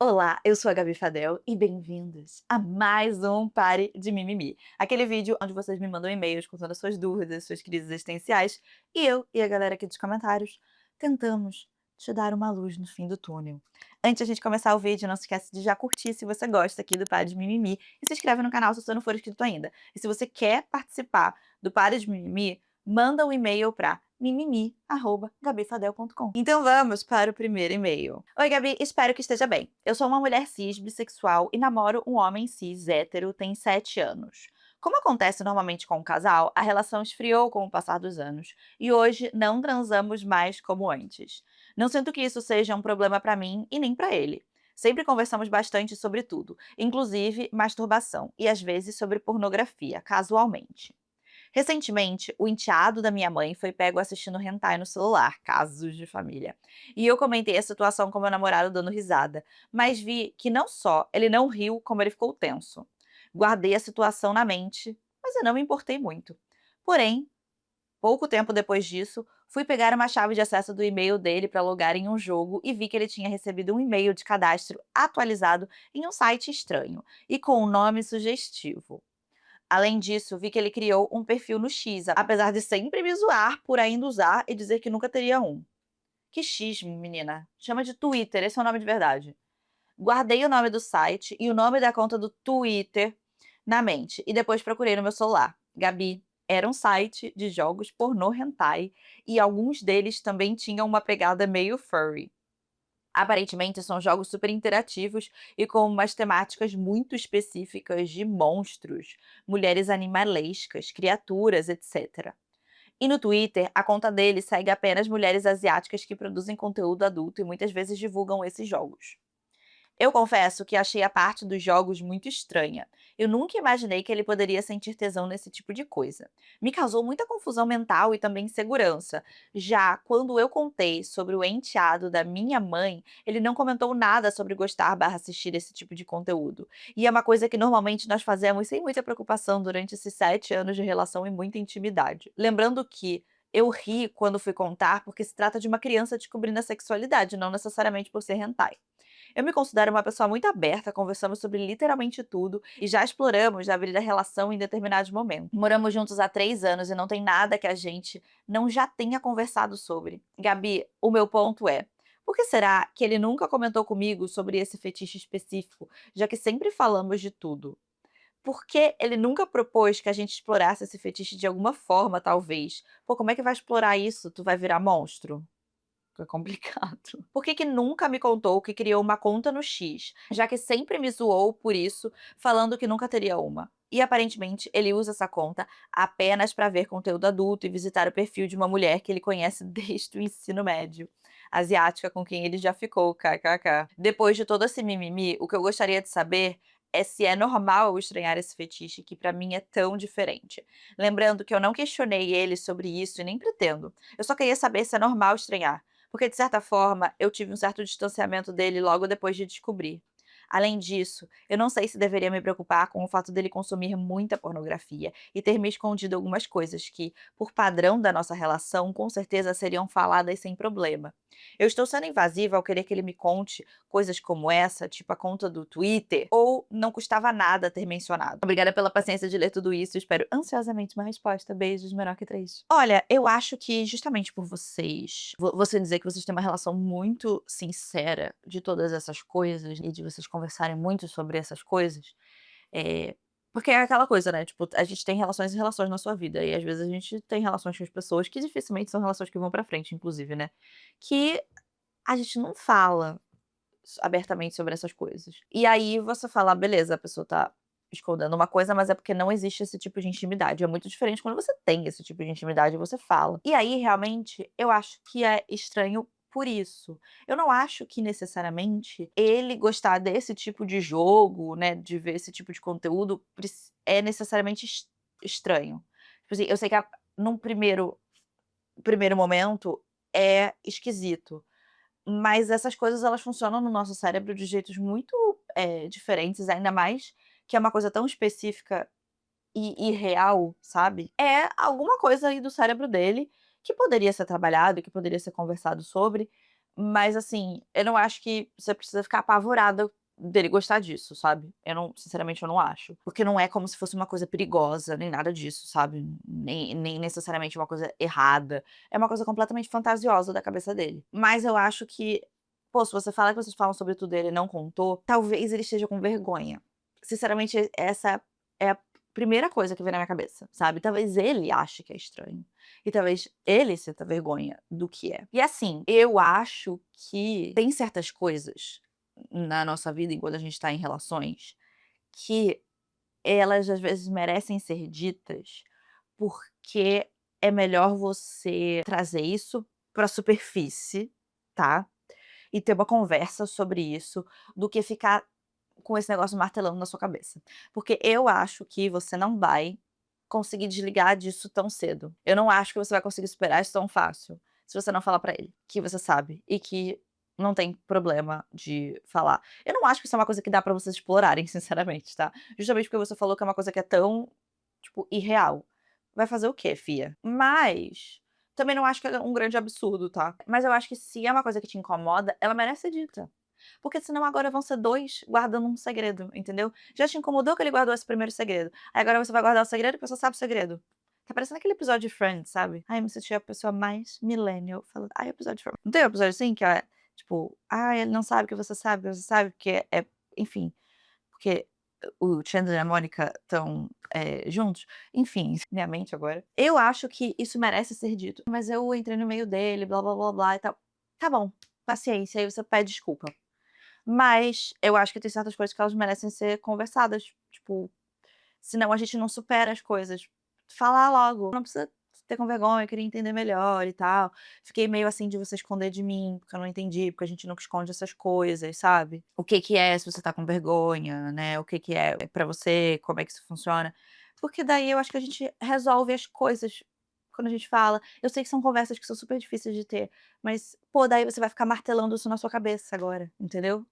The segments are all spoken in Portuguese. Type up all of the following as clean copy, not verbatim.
Olá, eu sou a Gabi Fadel e bem-vindos a mais um Pare de Mimimi, aquele vídeo onde vocês me mandam e-mails contando as suas dúvidas, suas crises existenciais, e eu e a galera aqui dos comentários tentamos te dar uma luz no fim do túnel. Antes de a gente começar o vídeo, não se esquece de já curtir se você gosta aqui do Pare de Mimimi e se inscreve no canal se você não for inscrito ainda. E se você quer participar do Pare de Mimimi, manda um e-mail para mimimi@gabifadel.com. Então vamos para o primeiro e-mail. Oi, Gabi, espero que esteja bem. Eu sou uma mulher cis, bissexual e namoro um homem cis, hétero, tem 7 anos. Como acontece normalmente com um casal, a relação esfriou com o passar dos anos e hoje não transamos mais como antes. Não sinto que isso seja um problema para mim e nem para ele. Sempre conversamos bastante sobre tudo, inclusive masturbação, e às vezes sobre pornografia, casualmente. Recentemente, o enteado da minha mãe foi pego assistindo hentai no celular, casos de família. E eu comentei a situação com meu namorado dando risada, mas vi que não só ele não riu, como ele ficou tenso. Guardei a situação na mente, mas eu não me importei muito. Porém, pouco tempo depois disso, fui pegar uma chave de acesso do e-mail dele para logar em um jogo e vi que ele tinha recebido um e-mail de cadastro atualizado em um site estranho e com um nome sugestivo. Além disso, vi que ele criou um perfil no X, apesar de sempre me zoar por ainda usar e dizer que nunca teria um. Que xismo, menina. Chama de Twitter, esse é o nome de verdade. Guardei o nome do site e o nome da conta do Twitter na mente e depois procurei no meu celular. Gabi, era um site de jogos pornô hentai e alguns deles também tinham uma pegada meio furry. Aparentemente são jogos super interativos e com umas temáticas muito específicas de monstros, mulheres animalescas, criaturas, etc. E no Twitter, a conta dele segue apenas mulheres asiáticas que produzem conteúdo adulto e muitas vezes divulgam esses jogos. Eu confesso que achei a parte dos jogos muito estranha. Eu nunca imaginei que ele poderia sentir tesão nesse tipo de coisa. Me causou muita confusão mental e também insegurança. Já quando eu contei sobre o enteado da minha mãe, ele não comentou nada sobre gostar barra assistir esse tipo de conteúdo. E é uma coisa que normalmente nós fazemos sem muita preocupação durante esses 7 anos de relação e muita intimidade. Lembrando que eu ri quando fui contar porque se trata de uma criança descobrindo a sexualidade, não necessariamente por ser hentai. Eu me considero uma pessoa muito aberta, conversamos sobre literalmente tudo e já exploramos abrir a relação em determinados momentos. Moramos juntos há 3 anos e não tem nada que a gente não já tenha conversado sobre. Gabi, o meu ponto é: por que será que ele nunca comentou comigo sobre esse fetiche específico, já que sempre falamos de tudo? Por que ele nunca propôs que a gente explorasse esse fetiche de alguma forma, talvez? Pô, como é que vai explorar isso? Tu vai virar monstro? É complicado. Por que que nunca me contou que criou uma conta no X, já que sempre me zoou por isso, falando que nunca teria uma? E aparentemente ele usa essa conta apenas para ver conteúdo adulto e visitar o perfil de uma mulher que ele conhece desde o ensino médio, asiática com quem ele já ficou, kkk. Depois de todo esse mimimi, o que eu gostaria de saber é se é normal eu estranhar esse fetiche que pra mim é tão diferente. Lembrando que eu não questionei ele sobre isso e nem pretendo. Eu só queria saber se é normal estranhar. Porque, de certa forma, eu tive um certo distanciamento dele logo depois de descobrir. Além disso, eu não sei se deveria me preocupar com o fato dele consumir muita pornografia e ter me escondido algumas coisas que, por padrão da nossa relação, com certeza seriam faladas sem problema. Eu estou sendo invasiva ao querer que ele me conte coisas como essa, tipo a conta do Twitter, ou não custava nada ter mencionado? Obrigada pela paciência de ler tudo isso, espero ansiosamente uma resposta. Beijos, menor que 3. Olha, eu acho que justamente por você dizer que vocês têm uma relação muito sincera de todas essas coisas e de vocês conversarem muito sobre essas coisas, eh, porque é aquela coisa, né, tipo, a gente tem relações e relações na sua vida, e às vezes a gente tem relações com as pessoas que dificilmente são relações que vão pra frente, inclusive, né, que a gente não fala abertamente sobre essas coisas. E aí você fala: "Ah, beleza, a pessoa tá escondendo uma coisa, mas é porque não existe esse tipo de intimidade". É muito diferente quando você tem esse tipo de intimidade e você fala. E aí, realmente, eu acho que é estranho por isso. Eu não acho que necessariamente ele gostar desse tipo de jogo, né, de ver esse tipo de conteúdo é necessariamente estranho. Tipo assim, eu sei que num primeiro momento é esquisito. Mas essas coisas elas funcionam no nosso cérebro de jeitos muito, diferentes, ainda mais que é uma coisa tão específica e real, sabe. É alguma coisa aí do cérebro dele que poderia ser trabalhado, que poderia ser conversado sobre, Mas assim, eu não acho que você precisa ficar apavorada dele gostar disso, sabe. Eu não sinceramente eu não acho. Porque não é como se fosse uma coisa perigosa, nem nada disso, sabe. Nem necessariamente uma coisa errada. É uma coisa completamente fantasiosa da cabeça dele. Mas eu acho que, pô, se você fala que vocês falam sobre tudo e ele não contou, talvez ele esteja com vergonha. Sinceramente, essa é a primeira coisa que vem na minha cabeça, sabe. Talvez ele ache que é estranho. E talvez ele sinta vergonha do que é. E assim, eu acho que tem certas coisas na nossa vida, enquanto a gente tá em relações, que elas às vezes merecem ser ditas, porque é melhor você trazer isso pra superfície, tá, e ter uma conversa sobre isso, do que ficar com esse negócio martelando na sua cabeça. Porque eu acho que você não vai conseguir desligar disso tão cedo. Eu não acho que você vai conseguir superar isso tão fácil, se você não falar pra ele que você sabe e que não tem problema de falar. Eu não acho que isso é uma coisa que dá pra vocês explorarem, sinceramente, tá. Justamente porque você falou que é uma coisa que é tão, tipo, irreal. Vai fazer o quê, fia? Mas também não acho que é um grande absurdo, tá. Mas eu acho que se é uma coisa que te incomoda, ela merece ser dita. Porque senão agora vão ser 2 guardando um segredo, entendeu. Já te incomodou que ele guardou esse primeiro segredo, aí agora você vai guardar o segredo e a pessoa sabe o segredo. Tá parecendo aquele episódio de Friends, sabe. Ai, me senti a pessoa mais millennial falando: "Ai, episódio de Friends". Não tem um episódio assim que é, tipo: "Ai, ele não sabe que você sabe que você sabe", porque enfim, porque o Chandler e a Mônica estão, juntos, enfim, minha mente agora. Eu acho que isso merece ser dito, mas eu entrei no meio dele, blá blá blá blá e tal. Tá bom, paciência, aí você pede desculpa. Mas eu acho que tem certas coisas que elas merecem ser conversadas, tipo, senão a gente não supera as coisas. Falar logo, não precisa ter com vergonha, eu queria entender melhor e tal. Fiquei meio assim de você esconder de mim, porque eu não entendi, porque a gente nunca esconde essas coisas, sabe. O que que é se você tá com vergonha, né, o que que é pra você, como é que isso funciona. Porque daí eu acho que a gente resolve as coisas quando a gente fala. Eu sei que são conversas que são super difíceis de ter, mas, pô, daí você vai ficar martelando isso na sua cabeça agora, entendeu?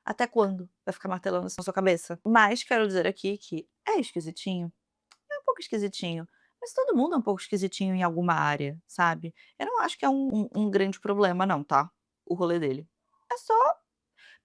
Até quando vai ficar martelando isso na sua cabeça? Mas quero dizer aqui que é esquisitinho, é um pouco esquisitinho, mas todo mundo é um pouco esquisitinho em alguma área, sabe. Eu não acho que é um grande problema não, tá, o rolê dele. É só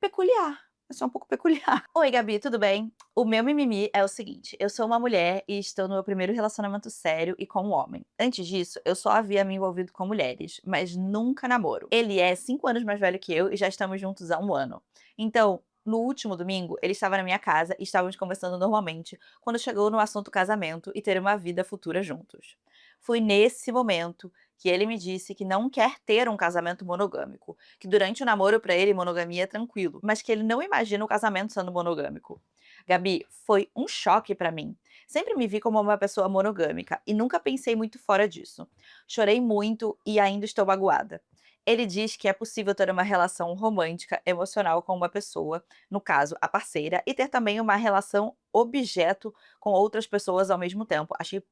peculiar, é só um pouco peculiar. Oi Gabi, tudo bem? O meu mimimi é o seguinte, eu sou uma mulher e estou no meu primeiro relacionamento sério e com um homem. Antes disso, eu só havia me envolvido com mulheres, mas nunca namoro. Ele é 5 anos mais velho que eu e já estamos juntos há 1 ano. Então, no último domingo, ele estava na minha casa e estávamos conversando normalmente, quando chegou no assunto casamento e ter uma vida futura juntos. Foi nesse momento que ele me disse que não quer ter um casamento monogâmico, que durante o namoro pra ele monogamia é tranquilo, mas que ele não imagina o casamento sendo monogâmico. Gabi, foi um choque pra mim. Sempre me vi como uma pessoa monogâmica e nunca pensei muito fora disso. Chorei muito e ainda estou magoada. Ele diz que é possível ter uma relação romântica, emocional com uma pessoa, no caso, a parceira, e ter também uma relação objeto com outras pessoas ao mesmo tempo. Achei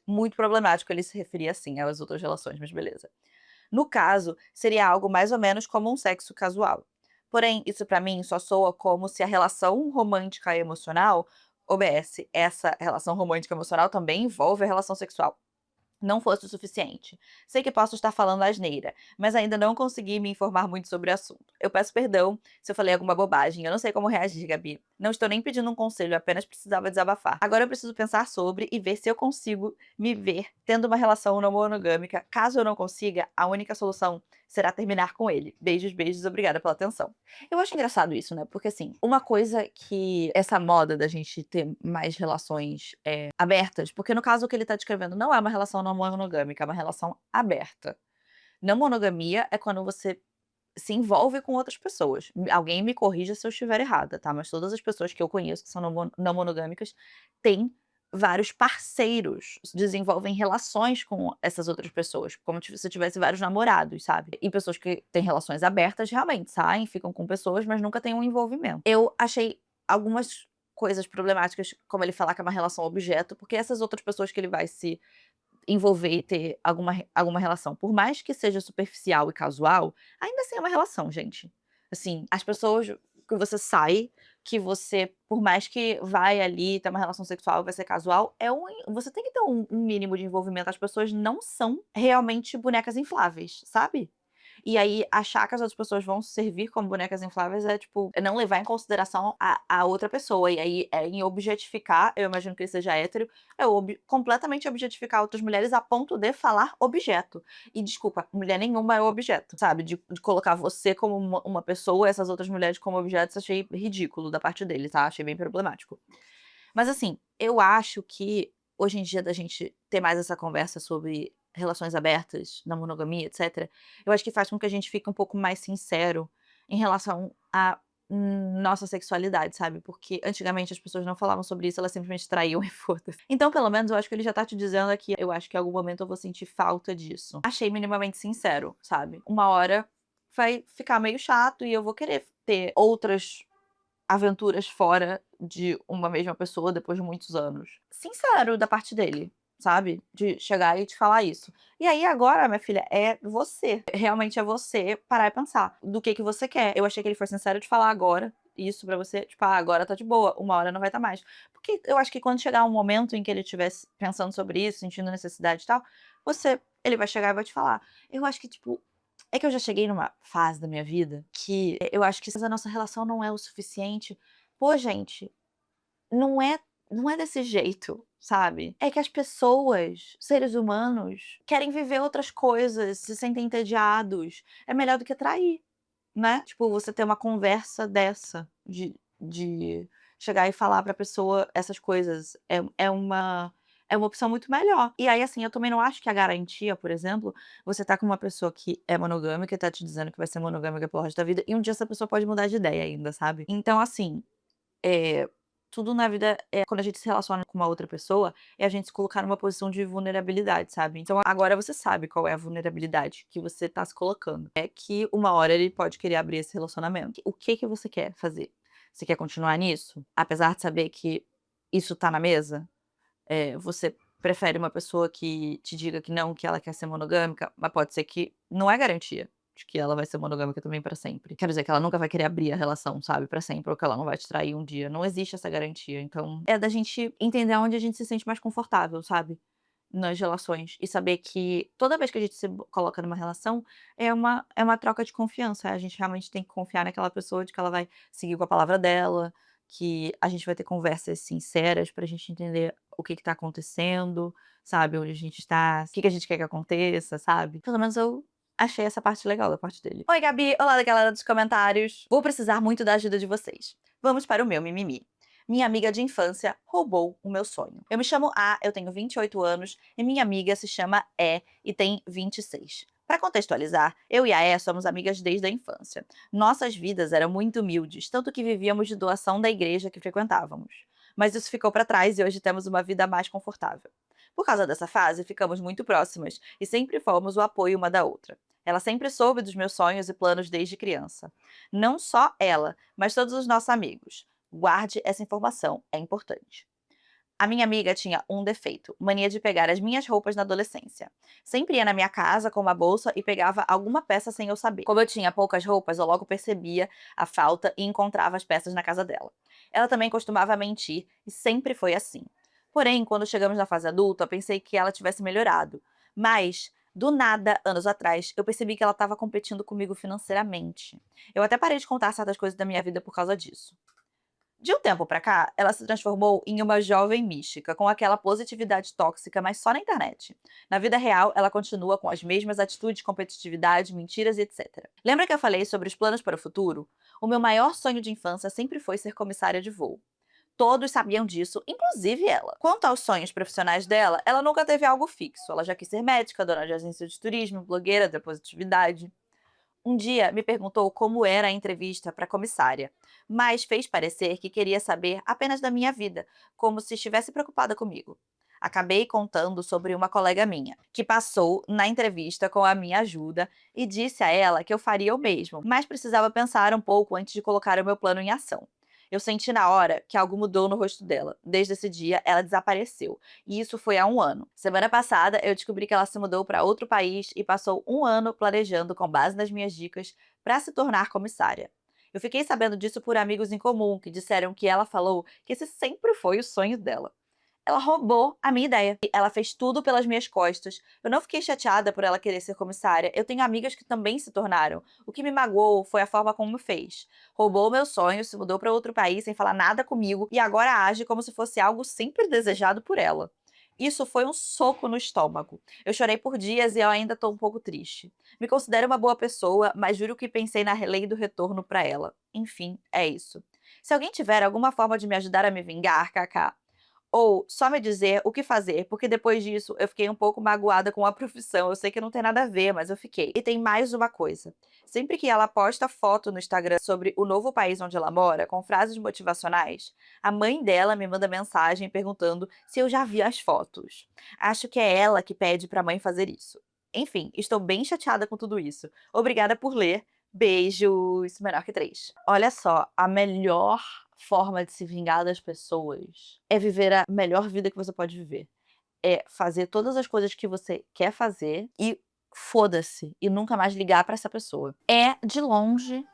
muito problemático ele se referir assim às outras relações, mas beleza. No caso, seria algo mais ou menos como um sexo casual. Porém, isso pra mim só soa como se a relação romântica e emocional OBS, essa relação romântica e emocional também envolve a relação sexual não fosse o suficiente. Sei que posso estar falando asneira, mas ainda não consegui me informar muito sobre o assunto. Eu peço perdão se eu falei alguma bobagem, eu não sei como reagir, Gabi. Não estou nem pedindo um conselho, apenas precisava desabafar. Agora eu preciso pensar sobre e ver se eu consigo me ver tendo uma relação não monogâmica. Caso eu não consiga, a única solução será terminar com ele. Beijos, beijos, obrigada pela atenção. Eu acho engraçado isso, né? Porque assim, uma coisa que essa moda da gente ter mais relações abertas, porque no caso o que ele tá descrevendo não é uma relação não monogâmica, é uma relação aberta. Não monogamia é quando você se envolve com outras pessoas. Alguém me corrija se eu estiver errada, tá, mas todas as pessoas que eu conheço que são não monogâmicas têm vários parceiros, desenvolvem relações com essas outras pessoas, como se tivesse vários namorados, sabe. E pessoas que têm relações abertas realmente saem, ficam com pessoas, mas nunca têm um envolvimento. Eu achei algumas coisas problemáticas, como ele falar que é uma relação objeto, porque essas outras pessoas que ele vai se envolver e ter alguma relação, por mais que seja superficial e casual, ainda assim é uma relação, gente. Assim, as pessoas que você sai, que você por mais que vai ali ter uma relação sexual, vai ser casual, você tem que ter um mínimo de envolvimento, as pessoas não são realmente bonecas infláveis, sabe. E aí achar que as outras pessoas vão servir como bonecas infláveis é, tipo, é não levar em consideração a outra pessoa. E aí é em objetificar, eu imagino que ele seja hétero, é completamente objetificar outras mulheres a ponto de falar objeto. E desculpa, mulher nenhuma é objeto, sabe? De colocar você como uma pessoa, essas outras mulheres como objetos, achei ridículo da parte dele, tá? Achei bem problemático. Mas assim, eu acho que hoje em dia da gente ter mais essa conversa sobre relações abertas, não monogamia, etcétera, eu acho que faz com que a gente fique um pouco mais sincero em relação à nossa sexualidade, sabe, porque antigamente as pessoas não falavam sobre isso, elas simplesmente traíam e foda-se. Então pelo menos eu acho que ele já tá te dizendo aqui, eu acho que em algum momento eu vou sentir falta disso. Achei minimamente sincero, sabe. Uma hora vai ficar meio chato e eu vou querer ter outras aventuras fora de uma mesma pessoa depois de muitos anos. Sincero da parte dele, sabe, de chegar e te falar isso. E aí agora, minha filha, é você, realmente é você parar e pensar do que você quer. Eu achei que ele foi sincero de falar agora isso pra você, tipo: "Ah, agora tá de boa, uma hora não vai estar mais". Porque eu acho que quando chegar um momento em que ele estivesse pensando sobre isso, sentindo necessidade e tal, ele vai chegar e vai te falar. Eu acho que, tipo, é que eu já cheguei numa fase da minha vida que eu acho que se a nossa relação não é o suficiente, pô, gente, não é desse jeito, sabe. É que as pessoas, seres humanos, querem viver outras coisas, se sentem entediados. É melhor do que trair, né. Tipo, você ter uma conversa dessa, de chegar e falar pra pessoa essas coisas, é uma opção muito melhor. E aí, assim, eu também não acho que a garantia, por exemplo, você tá com uma pessoa que é monogâmica e tá te dizendo que vai ser monogâmica pelo resto da vida, e um dia essa pessoa pode mudar de ideia ainda, sabe. Então, assim, eh, tudo na vida quando a gente se relaciona com uma outra pessoa, é a gente se colocar numa posição de vulnerabilidade, sabe. Então agora você sabe qual é a vulnerabilidade que você tá se colocando. É que uma hora ele pode querer abrir esse relacionamento. O que que você quer fazer? Você quer continuar nisso? Apesar de saber que isso tá na mesa? Você prefere uma pessoa que te diga que não, que ela quer ser monogâmica, mas pode ser que não é garantia de que ela vai ser monogâmica também pra sempre. Quero dizer que ela nunca vai querer abrir a relação, sabe, pra sempre, ou que ela não vai te trair um dia, não existe essa garantia, então é da gente entender aonde a gente se sente mais confortável, sabe, nas relações, e saber que toda vez que a gente se coloca numa relação, é uma troca de confiança, a gente realmente tem que confiar naquela pessoa de que ela vai seguir com a palavra dela, que a gente vai ter conversas sinceras pra gente entender o que que tá acontecendo, sabe, onde a gente tá, o que que a gente quer que aconteça, sabe. Pelo menos eu achei essa parte legal da parte dele. Oi Gabi, olá da galera dos comentários. Vou precisar muito da ajuda de vocês. Vamos para o meu mimimi. Minha amiga de infância roubou o meu sonho. Eu me chamo A, eu tenho 28 anos e minha amiga se chama E tem 26. Para contextualizar, eu e a E somos amigas desde a infância. Nossas vidas eram muito humildes, tanto que vivíamos de doação da igreja que frequentávamos. Mas isso ficou para trás e hoje temos uma vida mais confortável. Por causa dessa fase, ficamos muito próximas e sempre fomos o apoio uma da outra. Ela sempre soube dos meus sonhos e planos desde criança. Não só ela, mas todos os nossos amigos. Guarde essa informação, é importante. A minha amiga tinha um defeito, mania de pegar as minhas roupas na adolescência. Sempre ia na minha casa com uma bolsa e pegava alguma peça sem eu saber. Como eu tinha poucas roupas, eu logo percebia a falta e encontrava as peças na casa dela. Ela também costumava mentir e sempre foi assim. Porém, quando chegamos na fase adulta, pensei que ela tivesse melhorado. Mas, do nada, anos atrás, eu percebi que ela estava competindo comigo financeiramente. Eu até parei de contar certas coisas da minha vida por causa disso. De um tempo pra cá, ela se transformou em uma jovem mística, com aquela positividade tóxica, mas só na internet. Na vida real, ela continua com as mesmas atitudes, competitividade, mentiras e etc. Lembra que eu falei sobre os planos para o futuro? O meu maior sonho de infância sempre foi ser comissária de voo. Todos sabiam disso, inclusive ela. Quanto aos sonhos profissionais dela, ela nunca teve algo fixo. Ela já quis ser médica, dona de agência de turismo, blogueira da positividade. Um dia me perguntou como era a entrevista para comissária, mas fez parecer que queria saber apenas da minha vida, como se estivesse preocupada comigo. Acabei contando sobre uma colega minha, que passou na entrevista com a minha ajuda e disse a ela que eu faria o mesmo, mas precisava pensar um pouco antes de colocar o meu plano em ação. Eu senti na hora que algo mudou no rosto dela. Desde esse dia, ela desapareceu. E isso foi há um ano. Semana passada, eu descobri que ela se mudou para outro país e passou um ano planejando, com base nas minhas dicas, para se tornar comissária. Eu fiquei sabendo disso por amigos em comum que disseram que ela falou que esse sempre foi o sonho dela. Ela roubou a minha ideia. E ela fez tudo pelas minhas costas. Eu não fiquei chateada por ela querer ser comissária. Eu tenho amigas que também se tornaram. O que me magoou foi a forma como fez. Roubou o meu sonho, se mudou para outro país sem falar nada comigo e agora age como se fosse algo sempre desejado por ela. Isso foi um soco no estômago. Eu chorei por dias e eu ainda tô um pouco triste. Me considero uma boa pessoa, mas juro que pensei na lei do retorno pra ela. Enfim, é isso. Se alguém tiver alguma forma de me ajudar a me vingar, kkk, ou só me dizer o que fazer, porque depois disso eu fiquei um pouco magoada com a profissão. Eu sei que não tem nada a ver, mas eu fiquei. E tem mais uma coisa. Sempre que ela posta foto no Instagram sobre o novo país onde ela mora, com frases motivacionais, a mãe dela me manda mensagem perguntando se eu já vi as fotos. Acho que é ela que pede pra mãe fazer isso. Enfim, estou bem chateada com tudo isso. Obrigada por ler. Beijos, menor que 3. Olha só, a melhor forma de se vingar das pessoas é viver a melhor vida que você pode viver. É fazer todas as coisas que você quer fazer e foda-se, e nunca mais ligar pra essa pessoa. É, de longe,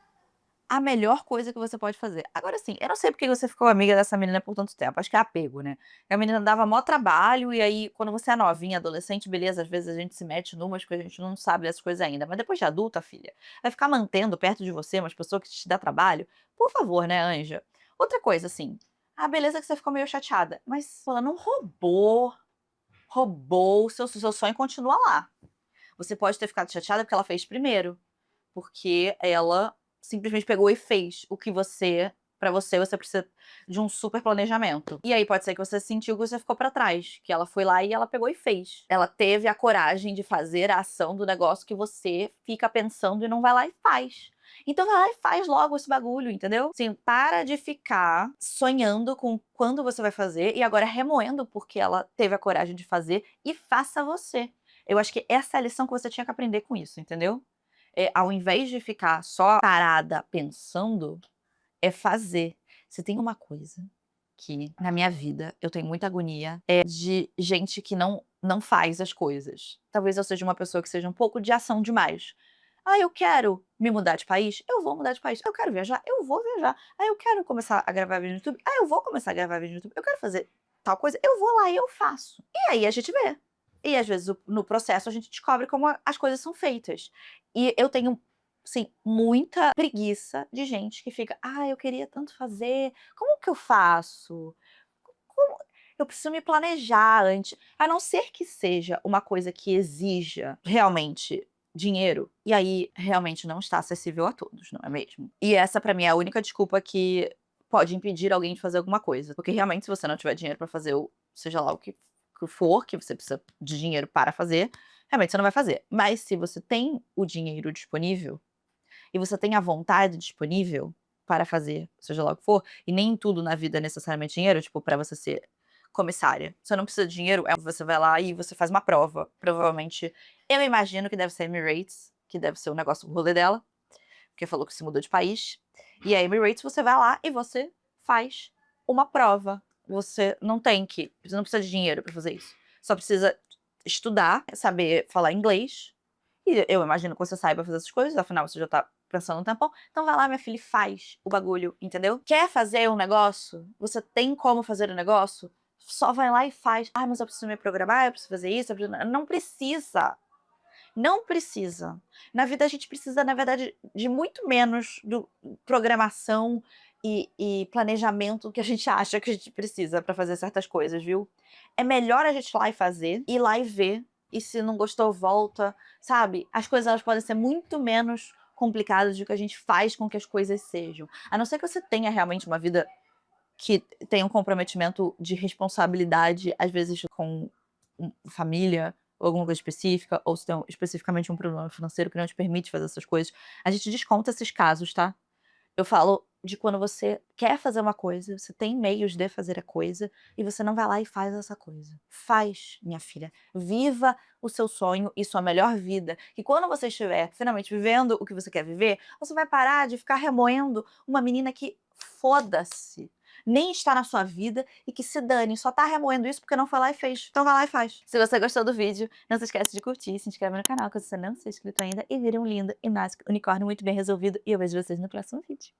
a melhor coisa que você pode fazer. Agora assim, eu não sei porque você ficou amiga dessa menina por tanto tempo, acho que é apego, né. A menina dava maior trabalho, e aí quando você é novinha, adolescente, beleza, às vezes a gente se mete numas que a gente não sabe dessas coisas ainda, mas depois de adulta, filha, vai ficar mantendo perto de você umas pessoas que te dá trabalho? Por favor, né, anja. Outra coisa, assim, ah, beleza que você ficou meio chateada, mas ela não roubou o seu sonho continua lá. Você pode ter ficado chateada porque ela fez primeiro. Porque ela simplesmente pegou e fez o que você precisa de um super planejamento. E aí pode ser que você sentiu que você ficou pra trás, que ela foi lá e ela pegou e fez. Ela teve a coragem de fazer a ação do negócio que você fica pensando e não vai lá e faz. Então vai lá e faz logo esse bagulho, entendeu? Assim, para de ficar sonhando com quando você vai fazer e agora remoendo porque ela teve a coragem de fazer e faça você. Eu acho que essa é a lição que você tinha que aprender com isso, entendeu? Ao invés de ficar só parada pensando, é fazer. Se tem uma coisa que na minha vida eu tenho muita agonia, é de gente que não faz as coisas. Talvez eu seja uma pessoa que seja um pouco de ação demais. "Ah, eu quero me mudar de país? Eu vou mudar de país. Eu quero viajar? Eu vou viajar. Ah, eu quero começar a gravar vídeo no YouTube? Ah, eu vou começar a gravar vídeo no YouTube. Eu quero fazer tal coisa? Eu vou lá e eu faço". E aí a gente vê. E às vezes no processo a gente descobre como as coisas são feitas. E eu tenho, assim, muita preguiça de gente que fica: "Ah, eu queria tanto fazer, como que eu faço? Como eu preciso me planejar antes", a não ser que seja uma coisa que exija realmente dinheiro, e aí realmente não está acessível a todos, não é mesmo? E essa pra mim é a única desculpa que pode impedir alguém de fazer alguma coisa, porque realmente se você não tiver dinheiro pra fazer o seja lá o que for, que você precisa de dinheiro para fazer, realmente você não vai fazer. Mas se você tem o dinheiro disponível, e você tem a vontade disponível para fazer, seja lá o que for, e nem tudo na vida é necessariamente dinheiro, tipo, para você ser comissária. Você não precisa de dinheiro, você vai lá e você faz uma prova. Provavelmente, eu imagino que deve ser Emirates, que deve ser o negócio do rolê dela, porque falou que se mudou de país. E a Emirates, você vai lá e você faz uma prova. Você não precisa de dinheiro para fazer isso. Só precisa estudar, saber falar inglês, e eu imagino que você saiba fazer essas coisas, afinal você já tá pensando um tempão. Então vai lá, minha filha, e faz o bagulho, entendeu? Quer fazer um negócio? Você tem como fazer o negócio? Só vai lá e faz. "Ah, mas eu preciso me programar, eu preciso fazer isso, eu preciso", não precisa. Não precisa. Na vida a gente precisa, na verdade, de muito menos do programação e planejamento do que a gente acha que a gente precisa pra fazer certas coisas, viu. É melhor a gente ir lá e fazer, ir lá e ver, e se não gostou volta, sabe. As coisas elas podem ser muito menos complicadas do que a gente faz com que as coisas sejam. A não ser que você tenha realmente uma vida que tenha um comprometimento de responsabilidade, às vezes com família, ou alguma coisa específica, ou se tem especificamente um problema financeiro que não te permite fazer essas coisas, a gente desconta esses casos, tá. Eu falo de quando você quer fazer uma coisa, você tem meios de fazer a coisa, e você não vai lá e faz essa coisa. Faz, minha filha. Viva o seu sonho e sua melhor vida, e quando você estiver finalmente vivendo o que você quer viver, você vai parar de ficar remoendo uma menina que foda-se, nem está na sua vida e que se dane, só tá remoendo isso porque não foi lá e fez. Então vai lá e faz. Se você gostou do vídeo, não se esquece de curtir, se inscreve no canal caso você não seja inscrito ainda e vire um lindo e mágico unicórnio muito bem resolvido, e eu vejo vocês no próximo vídeo.